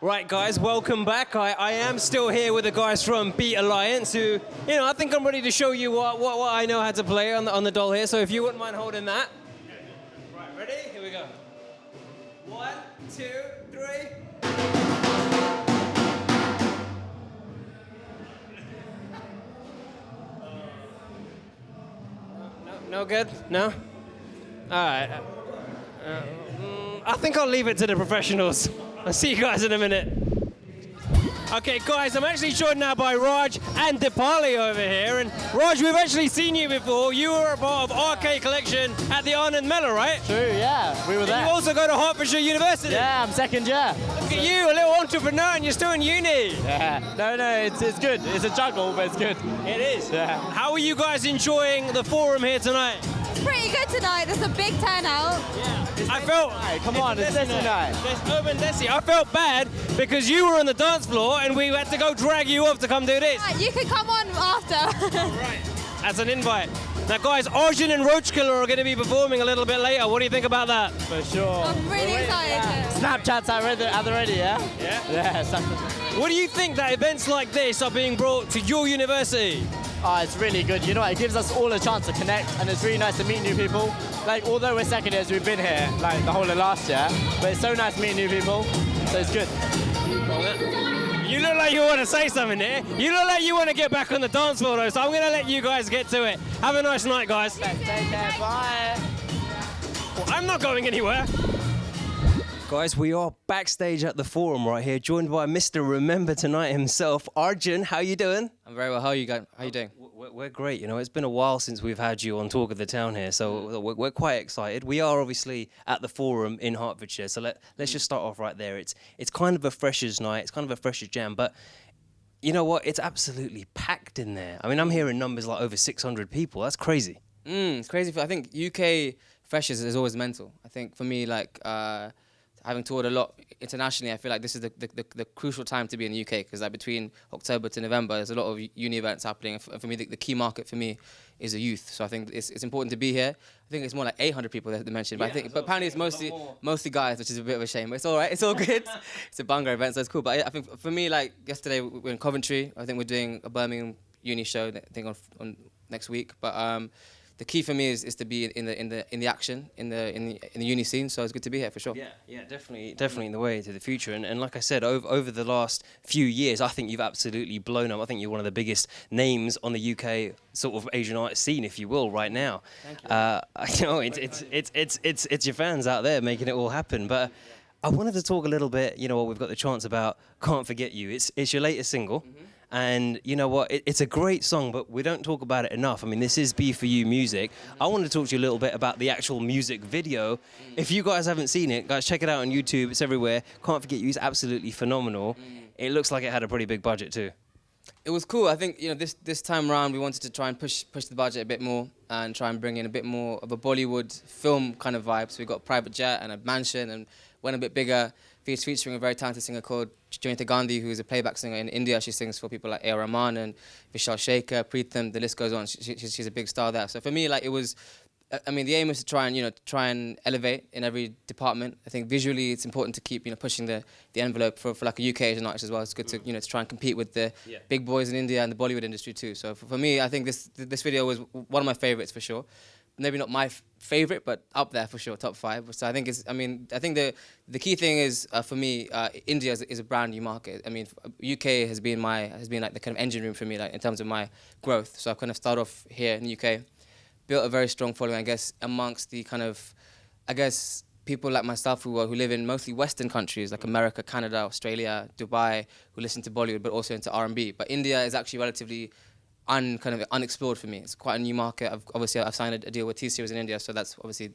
Right, guys, welcome back. I am still here with the guys from Beat Alliance who, I think I'm ready to show you what I know how to play on the doll here. So if you wouldn't mind holding that. Right, ready? Here we go. 1, 2, 3. No good? No? All right. I think I'll leave it to the professionals. I'll see you guys in a minute. Okay, guys, I'm actually joined now by Raj and Dipali over here. And Raj, we've actually seen you before. You were a part of Arcade Collection at the Anand Mela, right? True, yeah, we were there. You also go to Hertfordshire University. Yeah, I'm second year. Look at you, a little entrepreneur, and you're still in uni. Yeah, no, it's good. It's a juggle, but it's good. It is. Yeah. How are you guys enjoying the forum here tonight? Pretty good tonight. There's a big turnout. Yeah. I felt. Hey, come on, it's Desi night. There's Urban Desi. I felt bad because you were on the dance floor and we had to go drag you off to come do this. You can come on after. Right. As an invite. Now, guys, Arjun and Roach Killa are going to be performing a little bit later. What do you think about that? For sure. I'm really excited. Snapchats at the ready, yeah? Yeah? Yeah. What do you think that events like this are being brought to your university? Oh, it's really good. You know what? It gives us all a chance to connect, and it's really nice to meet new people. Like, although we're second years, we've been here like the whole of last year, but it's so nice meeting new people, so it's good. You look like you want to say something here. You look like you want to get back on the dance floor, though, so I'm going to let you guys get to it. Have a nice night, guys. Take care, bye. Well, I'm not going anywhere. Guys, we are backstage at the forum right here, joined by Mr. Remember Tonight himself, Arjun. How you doing? I'm very well. How are you guys? How are you doing? We're great. It's been a while since we've had you on Talk of the Town here, so we're quite excited. We are obviously at the forum in Hertfordshire, so let's just start off right there. It's kind of a freshers' night. It's kind of a freshers' jam, but you know what? It's absolutely packed in there. I mean, I'm hearing numbers like over 600 people. That's crazy. It's crazy. I think UK freshers is always mental. I think for me, like having toured a lot internationally, I feel like this is the crucial time to be in the UK because like between October to November, there's a lot of uni events happening. And for me, the key market for me is the youth. So I think it's important to be here. I think it's more like 800 people that they mentioned, but but apparently it's mostly guys, which is a bit of a shame. But it's all right. It's all good. It's a banger event, so it's cool. But I think for me, like yesterday, we're in Coventry. I think we're doing a Birmingham uni show. I think on next week. But the key for me is to be in the action in the uni scene. So it's good to be here for sure. Yeah, definitely in the way to the future. And like I said, over the last few years, I think you've absolutely blown up. I think you're one of the biggest names on the UK sort of Asian art scene, if you will, right now. Thank you. It's your fans out there making it all happen. But I wanted to talk a little bit. We've got the chance about "Can't Forget You." It's your latest single. Mm-hmm. And you know what? It's a great song, but we don't talk about it enough. I mean, this is B4U music. I want to talk to you a little bit about the actual music video. If you guys haven't seen it, guys, check it out on YouTube. It's everywhere. Can't Forget You is absolutely phenomenal. It looks like it had a pretty big budget too. It was cool. I think this time around we wanted to try and push the budget a bit more and try and bring in a bit more of a Bollywood film kind of vibe. So we got a private jet and a mansion and went a bit bigger. Featuring a very talented singer called Janita Gandhi, who is a playback singer in India. She sings for people like A.R. Rahman and Vishal Shekhar, Preetham. The list goes on. She's a big star there. So for me, like it was. I mean, the aim is to try and elevate in every department. I think visually it's important to keep pushing the envelope for like a UK Asian artist as well. It's good to to try and compete with the big boys in India and the Bollywood industry too. So for me, I think this video was one of my favorites for sure. Maybe not my favorite, but up there for sure, top 5. So I think I think the key thing is for me, India is a brand new market. I mean, UK has been like the kind of engine room for me, like in terms of my growth. So I kind of start off here in the UK, built a very strong following, I guess, amongst the kind of, I guess, people like myself who live in mostly Western countries like America, Canada, Australia, Dubai, who listen to Bollywood, but also into R&B. But India is actually relatively unexplored for me. It's quite a new market. I've signed a deal with T-Series in India, so that's obviously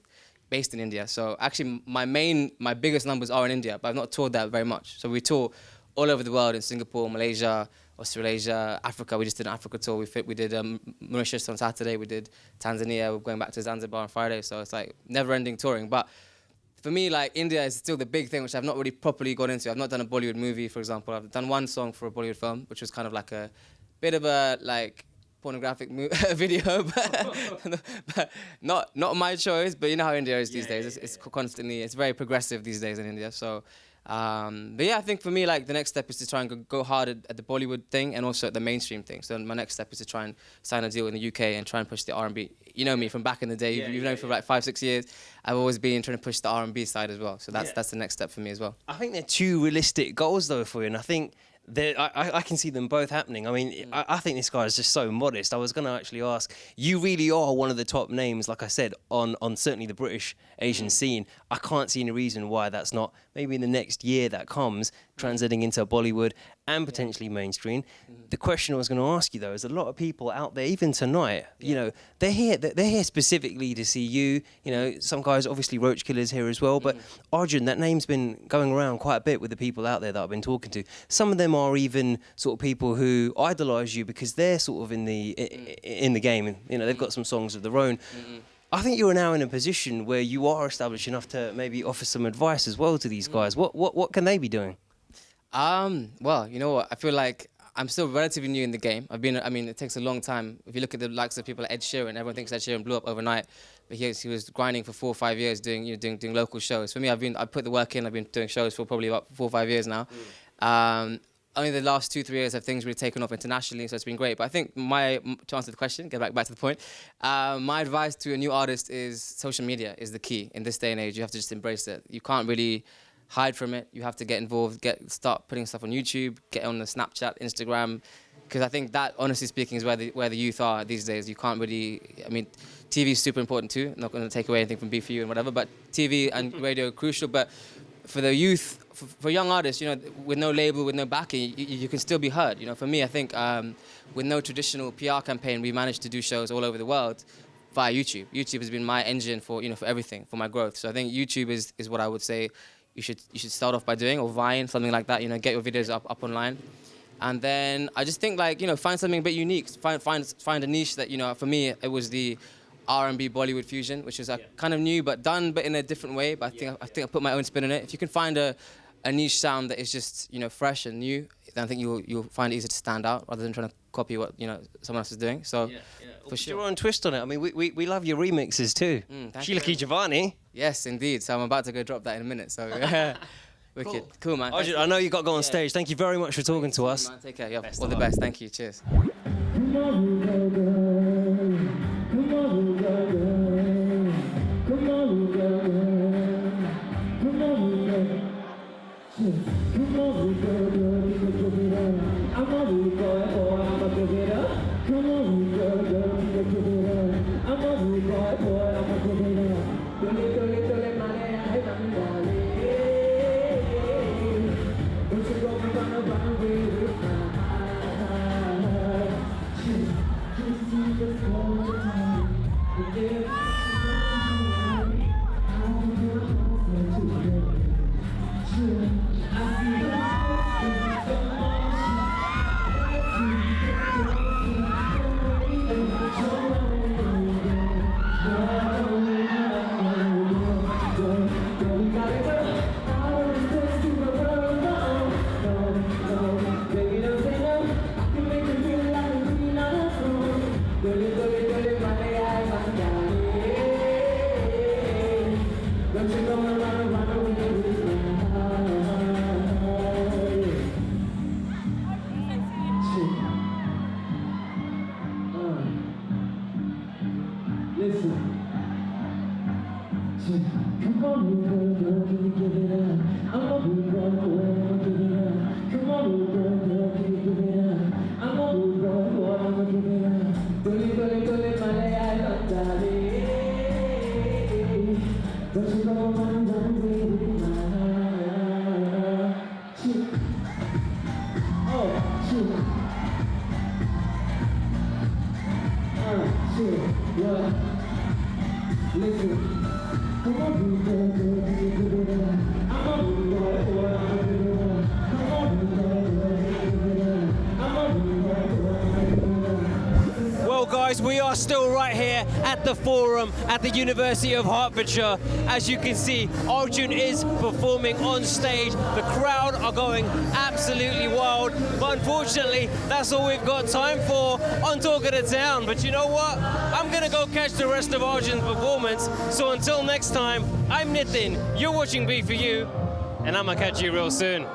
based in India. So actually my biggest numbers are in India, but I've not toured that very much. So we tour all over the world in Singapore, Malaysia, Australasia, Africa. We just did an Africa tour. We did Mauritius on Saturday. We did Tanzania. We're going back to Zanzibar on Friday. So it's like never-ending touring. But for me, like India is still the big thing, which I've not really properly got into. I've not done a Bollywood movie, for example. I've done one song for a Bollywood film, which was kind of like a bit of a like pornographic video, but not my choice. But you know how India is these days. It's constantly, it's very progressive these days in India. So But yeah, I think for me, like the next step is to try and go hard at the Bollywood thing and also at the mainstream thing. So my next step is to try and sign a deal in the UK and try and push the R&B. You know me from back in the day. You've known me for like 5-6 years. I've always been trying to push the R&B side as well. So that's the next step for me as well. I think they're two realistic goals though for you, and I think I can see them both happening. I mean, I think this guy is just so modest. I was going to actually ask, you really are one of the top names, like I said, on certainly the British Asian scene. I can't see any reason why that's not, maybe in the next year that comes, transiting into Bollywood and potentially mainstream. The question I was going to ask you though is a lot of people out there, even tonight, you know, they're here specifically to see you. You know, some guys, obviously Roach Killa's here as well, but Arjun, that name's been going around quite a bit with the people out there that I've been talking to. Some of them are even sort of people who idolise you because they're sort of in the game, and you know they've got some songs of their own. I think you're now in a position where you are established enough to maybe offer some advice as well to these guys. What can they be doing? Well, you know what? I feel like I'm still relatively new in the game. I mean, it takes a long time. If you look at the likes of people like Ed Sheeran, everyone thinks Ed Sheeran blew up overnight, but he was grinding for 4 or 5 years doing local shows. For me, I put the work in. I've been doing shows for probably about 4 or 5 years now. Only the last 2-3 years have things really taken off internationally, so it's been great. But I think to answer the question, get back to the point, my advice to a new artist is social media is the key. In this day and age, you have to just embrace it. You can't really hide from it. You have to get involved, start putting stuff on YouTube, get on the Snapchat, Instagram, because I think that, honestly speaking, is where the youth are these days. You can't really, I mean, TV is super important too. I'm not going to take away anything from B4U and whatever, but TV and radio are crucial. But for the youth, for young artists, you know, with no label, with no backing, you can still be heard. You know, for me, I think with no traditional PR campaign, we managed to do shows all over the world via YouTube. YouTube has been my engine for everything, for my growth. So I think YouTube is what I would say you should start off by doing, or Vine, something like that. You know, get your videos up online, and then I just think like find something a bit unique. Find a niche that for me it was the R&B Bollywood fusion, which is kind of new but in a different way. But I think I put my own spin on it. If you can find a niche sound that is just fresh and new, then I think you'll find it easier to stand out rather than trying to copy what someone else is doing. So for sure. Your own twist on it. I mean, we love your remixes too. Sheila Ki Giovanni. Yes, indeed. So I'm about to go drop that in a minute. So wicked, cool man. Arjun, I know you got to go on stage. Thank you very much for talking to us. Man, take care. Yeah, all the best. Thank you. Cheers. Well, guys, we are still right here at the Forum at the University of Hertfordshire. As you can see, Arjun is performing on stage. The crowd are going absolutely wild. But unfortunately, that's all we've got time for on Talk of the Town. But you know what? I'm going to go catch the rest of Arjun's performance. So until next time, I'm Nitin. You're watching B4U. And I'm gonna catch you real soon.